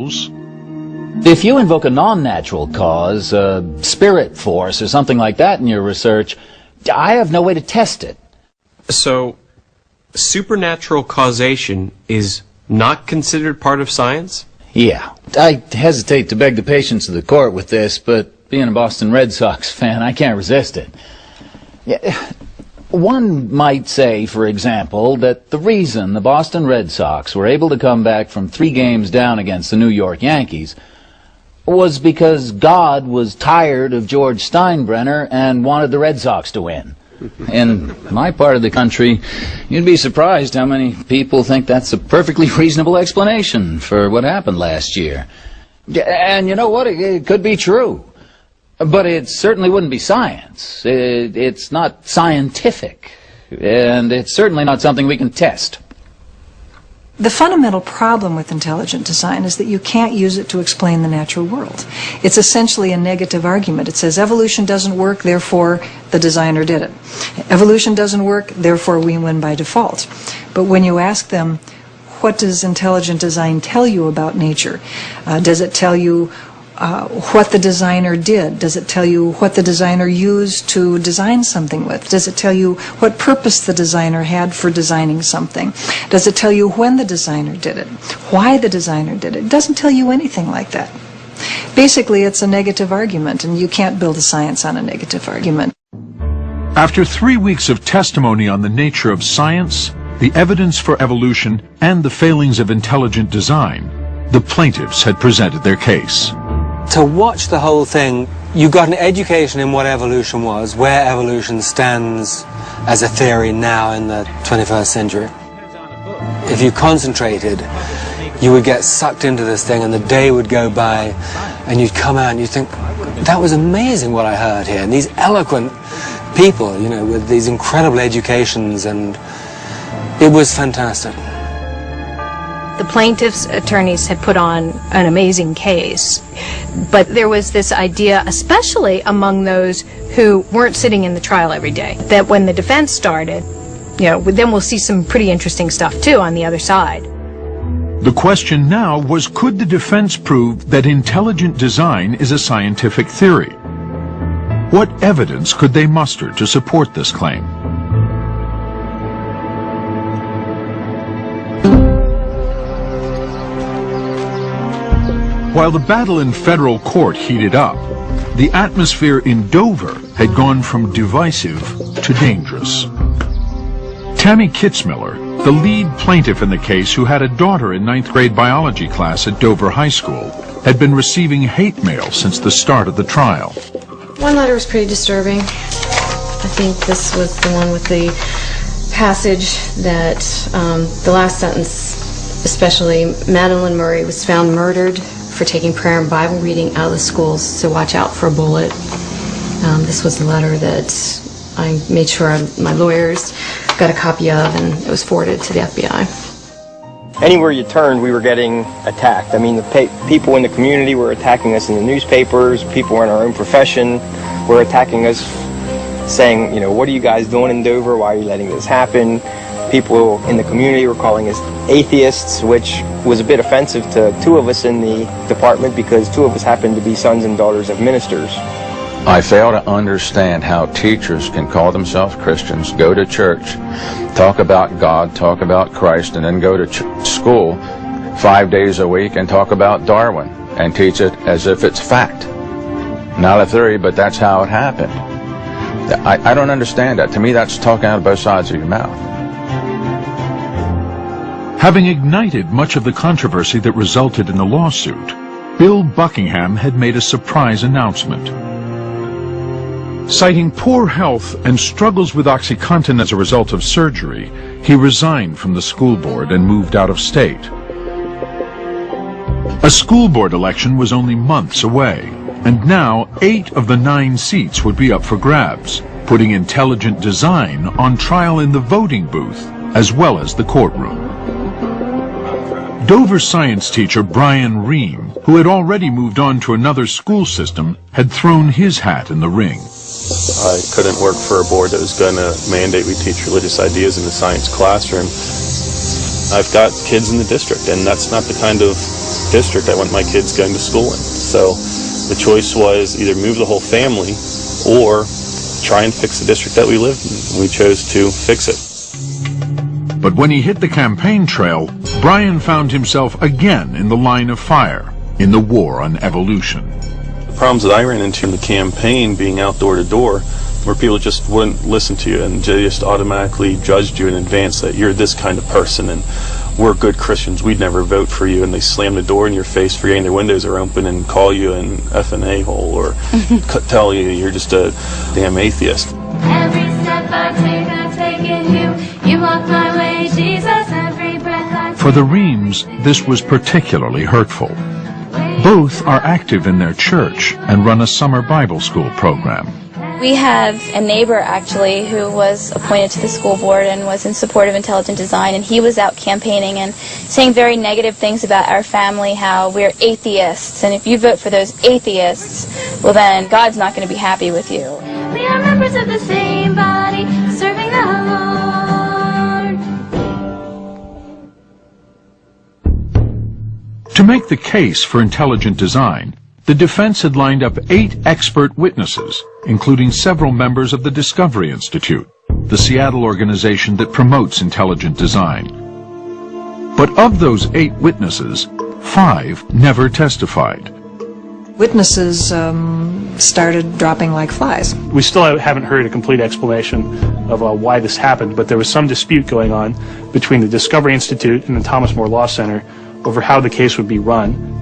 If you invoke a non-natural cause, a spirit force or something like that in your research, I have no way to test it. So, supernatural causation is not considered part of science? Yeah. I hesitate to beg the patience of the court with this, but being a Boston Red Sox fan, I can't resist it. Yeah. One might say, for example, that the reason the Boston Red Sox were able to come back from 3 games down against the New York Yankees was because God was tired of George Steinbrenner and wanted the Red Sox to win. In my part of the country, you'd be surprised how many people think that's a perfectly reasonable explanation for what happened last year. And you know what? It could be true. But it certainly wouldn't be science. It's not scientific. And it's certainly not something we can test. The fundamental problem with intelligent design is that you can't use it to explain the natural world. It's essentially a negative argument. It says evolution doesn't work, therefore the designer did it. Evolution doesn't work, therefore we win by default. But when you ask them, what does intelligent design tell you about nature? Does it tell you what the designer did? Does it tell you what the designer used to design something with? Does it tell you what purpose the designer had for designing something? Does it tell you when the designer did it? Why the designer did it? It doesn't tell you anything like that. Basically, it's a negative argument, and you can't build a science on a negative argument. After 3 weeks of testimony on the nature of science, the evidence for evolution, and the failings of intelligent design, the plaintiffs had presented their case. To watch the whole thing, you got an education in what evolution was, where evolution stands as a theory now in the 21st century. If you concentrated, you would get sucked into this thing, and the day would go by, and you'd come out and you'd think, that was amazing what I heard here. And these eloquent people, you know, with these incredible educations, and it was fantastic. The plaintiff's attorneys had put on an amazing case, but there was this idea, especially among those who weren't sitting in the trial every day, that when the defense started, you know, then we'll see some pretty interesting stuff too on the other side. The question now was, could the defense prove that intelligent design is a scientific theory? What evidence could they muster to support this claim? While the battle in federal court heated up, the atmosphere in Dover had gone from divisive to dangerous. Tammy Kitzmiller, the lead plaintiff in the case who had a daughter in 9th grade biology class at Dover High School, had been receiving hate mail since the start of the trial. One letter was pretty disturbing. I think this was the one with the passage that the last sentence, especially, Madeline Murray was found murdered for taking prayer and Bible reading out of the schools, so watch out for a bullet. This was the letter that I made sure my lawyers got a copy of, and it was forwarded to the FBI. Anywhere you turned, we were getting attacked. I mean, the people in the community were attacking us in the newspapers. People in our own profession were attacking us, saying, you know, what are you guys doing in Dover? Why are you letting this happen? People in the community were calling us atheists, which was a bit offensive to 2 of us in the department because 2 of us happened to be sons and daughters of ministers. I fail to understand how teachers can call themselves Christians, go to church, talk about God, talk about Christ, and then go to school 5 days a week and talk about Darwin and teach it as if it's fact. Not a theory, but that's how it happened. I don't understand that. To me, that's talking out of both sides of your mouth. Having ignited much of the controversy that resulted in the lawsuit, Bill Buckingham had made a surprise announcement. Citing poor health and struggles with OxyContin as a result of surgery, he resigned from the school board and moved out of state. A school board election was only months away, and now 8 of the 9 seats would be up for grabs, putting intelligent design on trial in the voting booth as well as the courtroom. Dover science teacher Brian Ream, who had already moved on to another school system, had thrown his hat in the ring. I couldn't work for a board that was going to mandate we teach religious ideas in the science classroom. I've got kids in the district, and that's not the kind of district I want my kids going to school in. So the choice was either move the whole family or try and fix the district that we lived in. We chose to fix it. But when he hit the campaign trail, Brian found himself again in the line of fire in the war on evolution. The problems that I ran into in the campaign, being out door to door, where people just wouldn't listen to you and they just automatically judged you in advance that you're this kind of person and we're good Christians, we'd never vote for you, and they slam the door in your face, forgetting their windows are open, and call you an effing a-hole or tell you you're just a damn atheist. Every step I take in you, you block my way, Jesus, every breath I take. For the Reams, this was particularly hurtful. Both are active in their church and run a summer Bible school program. We have a neighbor, actually, who was appointed to the school board and was in support of intelligent design, and he was out campaigning and saying very negative things about our family, how we're atheists, and if you vote for those atheists, well then God's not going to be happy with you. We are members of the same body, serving the Lord. To make the case for intelligent design, the defense had lined up 8 expert witnesses, including several members of the Discovery Institute, the Seattle organization that promotes intelligent design. But of those 8 witnesses, 5 never testified. Witnesses started dropping like flies. We still haven't heard a complete explanation of why this happened, but there was some dispute going on between the Discovery Institute and the Thomas More Law Center over how the case would be run.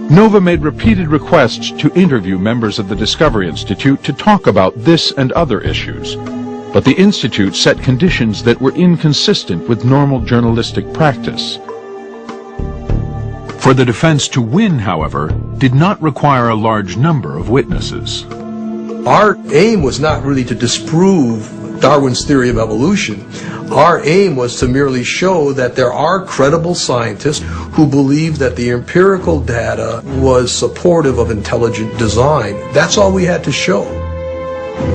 Nova made repeated requests to interview members of the Discovery Institute to talk about this and other issues, but the Institute set conditions that were inconsistent with normal journalistic practice. For the defense to win, however, did not require a large number of witnesses. Our aim was not really to disprove Darwin's theory of evolution. Our aim was to merely show that there are credible scientists who believe that the empirical data was supportive of intelligent design. That's all we had to show.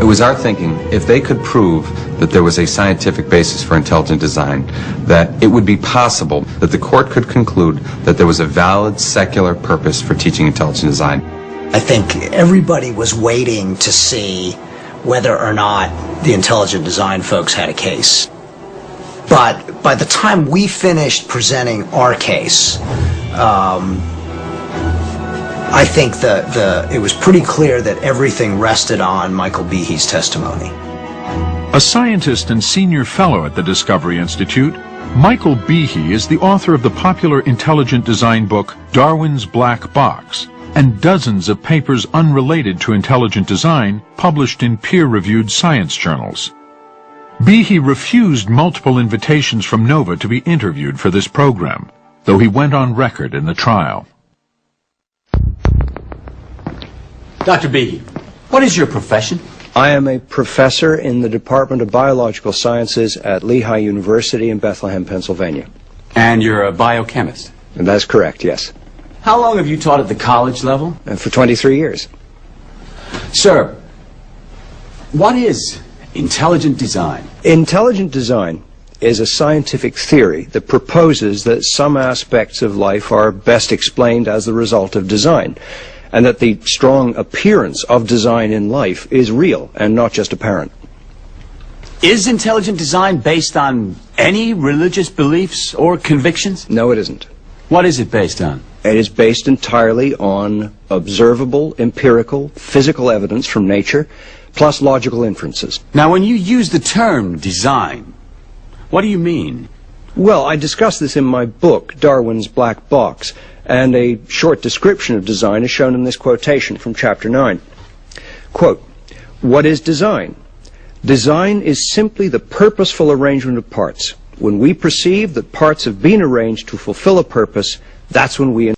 It was our thinking, if they could prove that there was a scientific basis for intelligent design, that it would be possible that the court could conclude that there was a valid secular purpose for teaching intelligent design. I think everybody was waiting to see whether or not the intelligent design folks had a case. But by the time we finished presenting our case, I think it was pretty clear that everything rested on Michael Behe's testimony. A scientist and senior fellow at the Discovery Institute, Michael Behe is the author of the popular intelligent design book Darwin's Black Box, and dozens of papers unrelated to intelligent design published in peer-reviewed science journals. Behe refused multiple invitations from Nova to be interviewed for this program, though he went on record in the trial. Dr. Behe, what is your profession? I am a professor in the Department of Biological Sciences at Lehigh University in Bethlehem, Pennsylvania. And you're a biochemist? And that's correct, yes. How long have you taught at the college level? For 23 years. Sir, what is intelligent design? Intelligent design is a scientific theory that proposes that some aspects of life are best explained as the result of design, and that the strong appearance of design in life is real and not just apparent. Is intelligent design based on any religious beliefs or convictions? No, it isn't. What is it based on? It is based entirely on observable, empirical, physical evidence from nature, plus logical inferences. Now, when you use the term design, what do you mean? Well, I discuss this in my book, Darwin's Black Box, and a short description of design is shown in this quotation from Chapter 9. Quote, "What is design? Design is simply the purposeful arrangement of parts. When we perceive that parts have been arranged to fulfill a purpose, that's when we